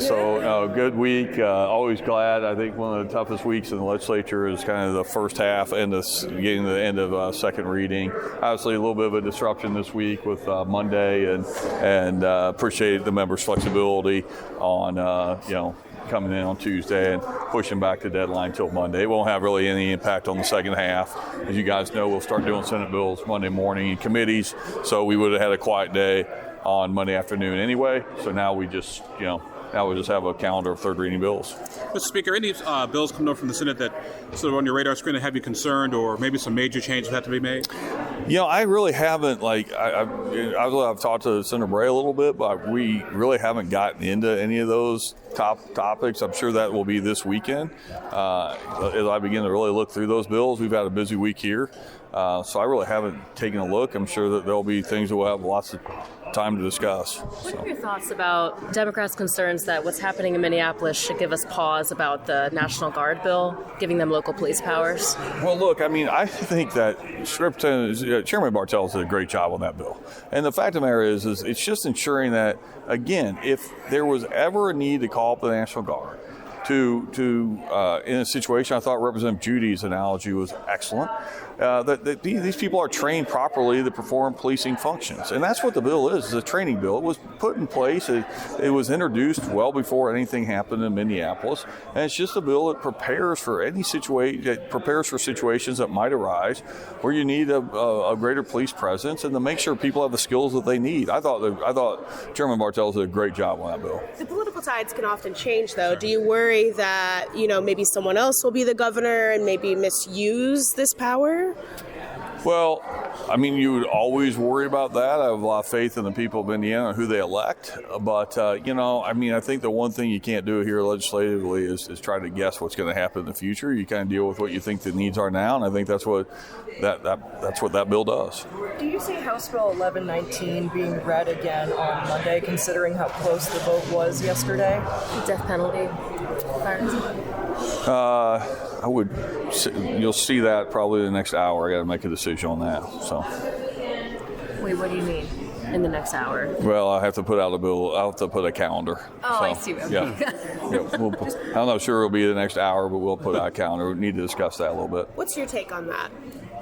So good week. Always glad. I think one of the toughest weeks in the legislature is kind of the first half and getting to the end of second reading. Obviously, a little bit of a disruption this week with Monday, and appreciate the members' flexibility on coming in on Tuesday and pushing back the deadline till Monday. It won't have really any impact on the second half. As you guys know, we'll start doing Senate bills Monday morning in committees, so we would have had a quiet day on Monday afternoon anyway. So now we just, now we just have a calendar of third reading bills. Mr. Speaker, any bills coming up from the Senate that sort of on your radar screen that have you concerned, or maybe some major changes have to be made? I really haven't, I've talked to Senator Bray a little bit, but we really haven't gotten into any of those top topics. I'm sure that will be this weekend. As I begin to really look through those bills, we've had a busy week here. So I really haven't taken a look. I'm sure that there'll be things that we'll have lots of time to discuss. What are your thoughts about Democrats' concerns that what's happening in Minneapolis should give us pause about the National Guard bill, giving them local police powers? Well, look, I think that Chairman Bartels did a great job on that bill. And the fact of the matter is it's just ensuring that, again, if there was ever a need to call up the National Guard, in a situation, I thought Representative Judy's analogy was excellent. That these people are trained properly to perform policing functions. And that's what the bill is a training bill. It was put in place. It was introduced well before anything happened in Minneapolis. And it's just a bill that prepares for any situation, that prepares for situations that might arise where you need a greater police presence and to make sure people have the skills that they need. I thought Chairman Bartels did a great job on that bill. The political tides can often change, though. Do you worry that, maybe someone else will be the governor and maybe misuse this power? Well, you would always worry about that. I have a lot of faith in the people of Indiana and who they elect. But, I think the one thing you can't do here legislatively is try to guess what's going to happen in the future. You kind of deal with what you think the needs are now, and I think that's what that bill does. Do you see House Bill 1119 being read again on Monday, considering how close the vote was yesterday? The death penalty. You'll see that probably the next hour. I got to make a decision on that. So. Wait, what do you mean? In the next hour? Well, I have to put out a bill. I'll have to put a calendar. Oh, so, I see. Okay. Yeah. I'm not sure it'll be the next hour, but we'll put out a calendar. We need to discuss that a little bit. What's your take on that?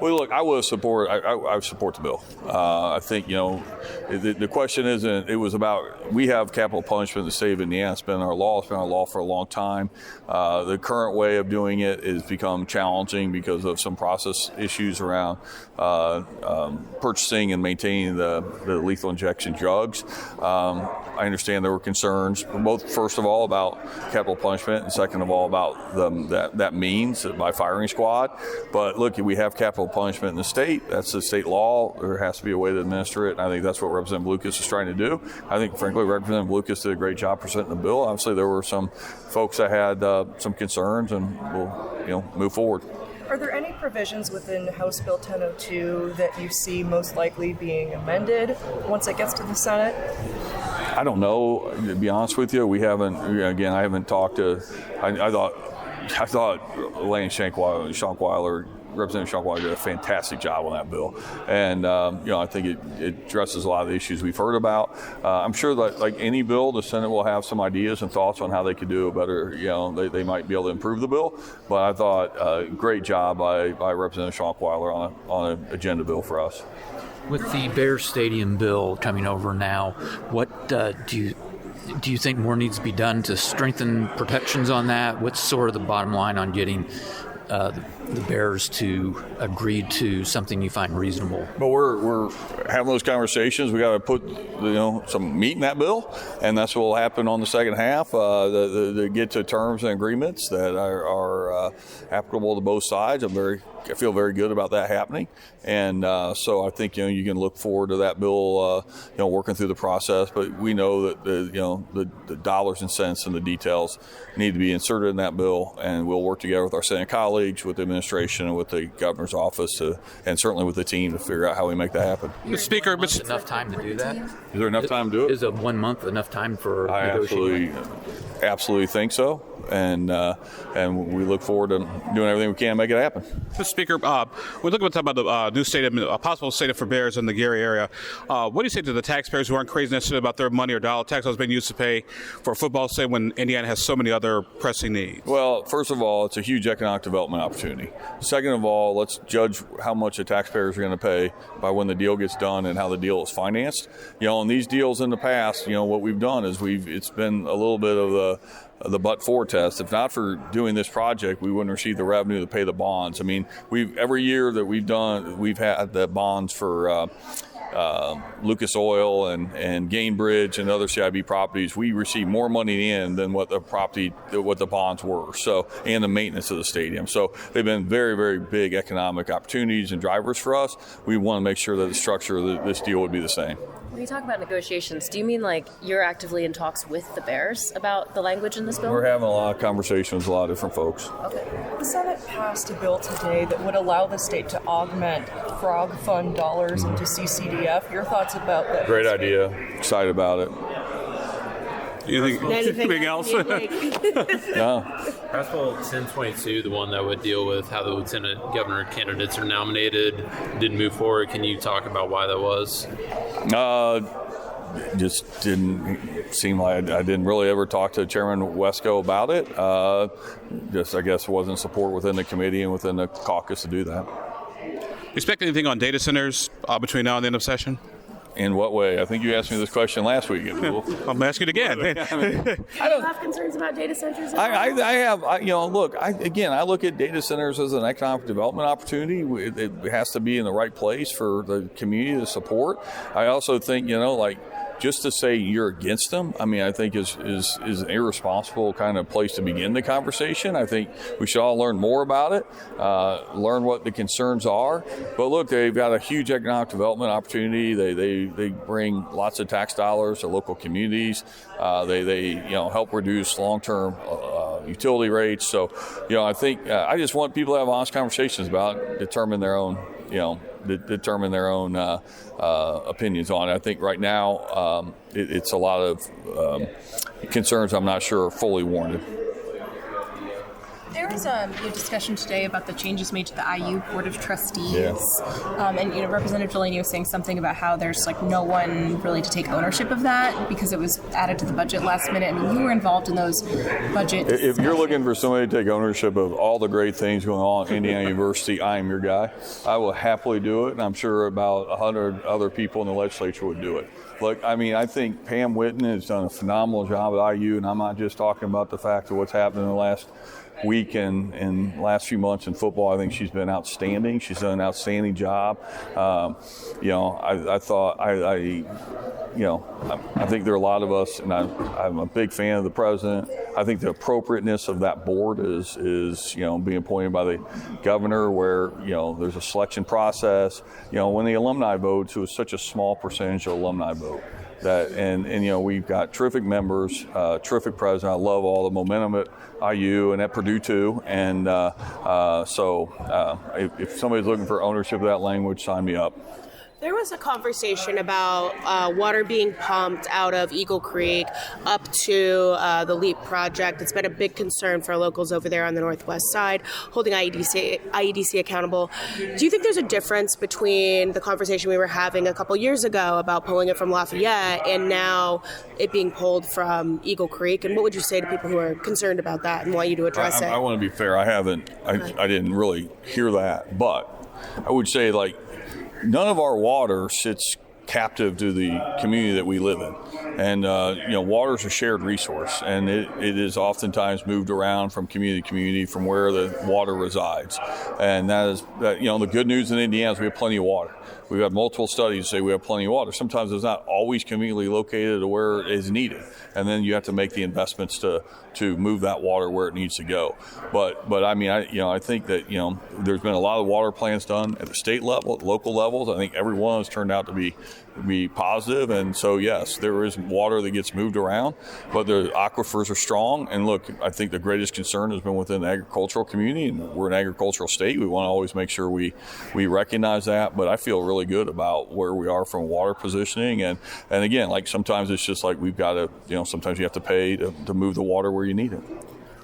Well, look, I support the bill. I think, the question isn't, it was about, we have capital punishment in the state of Indiana. It's been our law for a long time. The current way of doing it has become challenging because of some process issues around purchasing and maintaining the lethal injection drugs. I understand there were concerns, both, first of all, about capital punishment, and second of all, about that means by firing squad. But look, we have capital punishment in the state. That's the state law. There has to be a way to administer it, and I think that's what Representative Lucas is trying to do. I think, frankly, Representative Lucas did a great job presenting the bill. Obviously, there were some folks that had some concerns, and we'll move forward. Are there any provisions within House Bill 1002 that you see most likely being amended once it gets to the Senate? I don't know, to be honest with you. We haven't, again, I haven't talked to, I thought Lane Schunkweiler, Representative Schunkweiler did a fantastic job on that bill. And, I think it addresses a lot of the issues we've heard about. I'm sure that, like any bill, the Senate will have some ideas and thoughts on how they could do a better, they might be able to improve the bill. But I thought great job by Representative Schunkweiler on an agenda bill for us. With the Bears Stadium bill coming over now, what do you think more needs to be done to strengthen protections on that? What's sort of the bottom line on getting the Bears to agree to something you find reasonable? But we're having those conversations. We got to put some meat in that bill, and that's what will happen on the second half. To get to terms and agreements that are applicable to both sides. I feel very good about that happening, and so I think you can look forward to that bill working through the process. But we know that the dollars and cents and the details need to be inserted in that bill, and we'll work together with our Senate colleagues, with the administration, and with the governor's office, and certainly with the team to figure out how we make that happen. Mr. Speaker, enough time to do that? Is there enough time to do it? Is a 1 month enough time for I negotiating? absolutely. absolutely think so, and we look forward to doing everything we can to make it happen. Mr. Speaker, we're looking to talk about the new stadium, a possible stadium for Bears in the Gary area. What do you say to the taxpayers who aren't crazy necessarily about their money or dollar tax dollars being used to pay for a football stadium when Indiana has so many other pressing needs? Well, first of all, it's a huge economic development opportunity. Second of all, let's judge how much the taxpayers are going to pay by when the deal gets done and how the deal is financed. On these deals in the past, what we've done is it's been a little bit of the but-for test. If not for doing this project, we wouldn't receive the revenue to pay the bonds. I mean, every year that we've had the bonds for Lucas Oil and Gainbridge and other CIB properties. We receive more money in than what the bonds were. So, and the maintenance of the stadium. So they've been very, very big economic opportunities and drivers for us. We want to make sure that the structure of this deal would be the same. When you talk about negotiations, do you mean like you're actively in talks with the Bears about the language in this bill? We're having a lot of conversations with a lot of different folks. Okay. The Senate passed a bill today that would allow the state to augment Frog Fund dollars into CCDF. Your thoughts about that? Great idea. Excited about it. Anything else? No. House Bill 1022, the one that would deal with how the lieutenant governor candidates are nominated, didn't move forward. Can you talk about why that was? Just didn't seem like I didn't really ever talk to Chairman Wesco about it. I guess wasn't support within the committee and within the caucus to do that. Expect anything on data centers between now and the end of session? In what way? I think you asked me this question last week. I'm asking it again. Do you have concerns about data centers? I look at data centers as an economic development opportunity. It has to be in the right place for the community to support. I also think, just to say you're against them, I think is an irresponsible kind of place to begin the conversation. I think we should all learn more about it, learn what the concerns are. But look, they've got a huge economic development opportunity. They bring lots of tax dollars to local communities. They help reduce long-term utility rates. So, I think I just want people to have honest conversations about determine their own opinions on it. I think right now it's a lot of concerns I'm not sure are fully warranted. There was a discussion today about the changes made to the IU Board of Trustees. Yeah. And Representative Delaney was saying something about how there's no one really to take ownership of that because it was added to the budget last minute. You were involved in those budget If you're looking for somebody to take ownership of all the great things going on at Indiana University, I am your guy. I will happily do it, and I'm sure about 100 other people in the legislature would do it. Look, I think Pam Whitten has done a phenomenal job at IU, and I'm not just talking about the fact of what's happened in the last week and last few months in football. I think she's been outstanding. She's done an outstanding job. I think there are a lot of us, and I'm a big fan of the president. I think the appropriateness of that board is being appointed by the governor, where there's a selection process. When the alumni votes, it was such a small percentage of alumni vote. We've got terrific members, terrific president. I love all the momentum at IU and at Purdue too. And if somebody's looking for ownership of that language, sign me up. There was a conversation about water being pumped out of Eagle Creek up to the LEAP project. It's been a big concern for locals over there on the northwest side, holding IEDC accountable. Do you think there's a difference between the conversation we were having a couple years ago about pulling it from Lafayette and now it being pulled from Eagle Creek? And what would you say to people who are concerned about that and want you to address it? I want to be fair. I didn't really hear that, but I would say none of our water sits captive to the community that we live in. And, water is a shared resource, and it is oftentimes moved around from community to community from where the water resides. And the good news in Indiana is we have plenty of water. We've had multiple studies say we have plenty of water. Sometimes it's not always conveniently located to where it is needed. And then you have to make the investments to move that water where it needs to go. But I think that, there's been a lot of water plans done at the state level, at local levels. I think every one has turned out to be be positive. And so, yes, there is water that gets moved around, but the aquifers are strong. And look, I think the greatest concern has been within the agricultural community, and we're an agricultural state. We want to always make sure we recognize that. But I feel really good about where we are from water positioning. And again, like sometimes it's just like we've got to, sometimes you have to pay to move the water where you need it.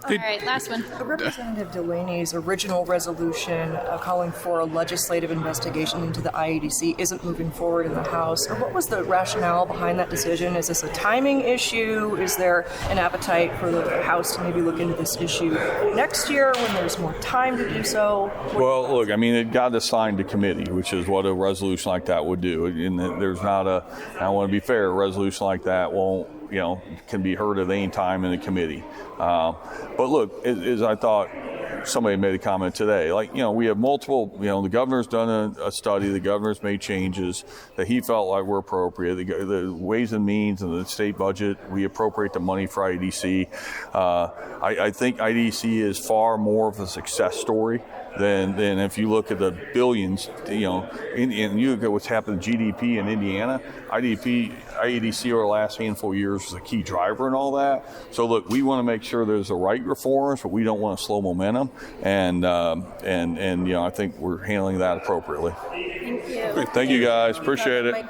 All right, last one. Representative Delaney's original resolution calling for a legislative investigation into the IEDC isn't moving forward in the House. What was the rationale behind that decision? Is this a timing issue? Is there an appetite for the House to maybe look into this issue next year when there's more time to do so? Well, look, I mean, it got assigned to committee, which is what a resolution like that would do. And there's not I want to be fair, a resolution like that won't, can be heard at any time in a committee. But look, as I thought somebody made a comment today, we have multiple, the governor's done a study, the governor's made changes that he felt like were appropriate. The Ways and Means and the state budget, we appropriate the money for IDC. I think IDC is far more of a success story than if you look at the billions, and you look at what's happened to GDP in Indiana. IEDC over the last handful of years was a key driver in all that. So look, we want to make sure there's the right reforms, but we don't want to slow momentum. And I think we're handling that appropriately. Thank you. Thank you guys. Appreciate it.